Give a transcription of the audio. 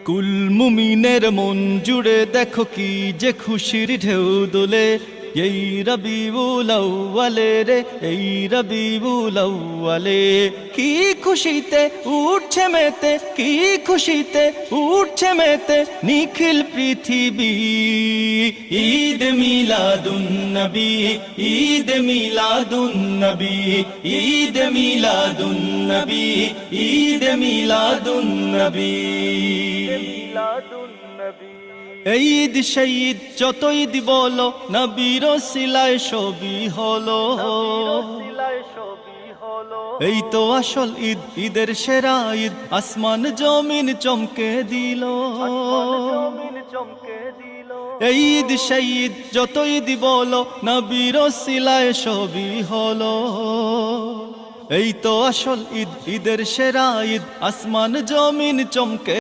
কুল মুমিনের মন জুড়ে দেখো কি যে খুশির ঢেউ দোলে, এই রবিউল আউয়ালে রে, এই রবিউল আউয়ালে। কি খুশিতে উঠছে মেতে, কি খুশিতে উঠছে মেতে নিখিল পৃথিবী। ঈদ মিলাদুন নবী, ঈদ মিলাদুন নবী, ঈদ মিলাদুন নবী, ঈদ মিলাদুন নবী। এই ঈদ শহীদ যত ঈদ বলো, নবীর ওসিলায় সবই হলো। এই তো আসল ঈদ, ঈদের সেরা ঈদ, আসমান জমিন চমকে দিল। এই ঈদ শহীদ যত ঈদ বলো, নবীর ওসিলায় সবই হলো। এই তো আসল ঈদ, ঈদের সেরা ঈদ, আসমান জমিন চমকে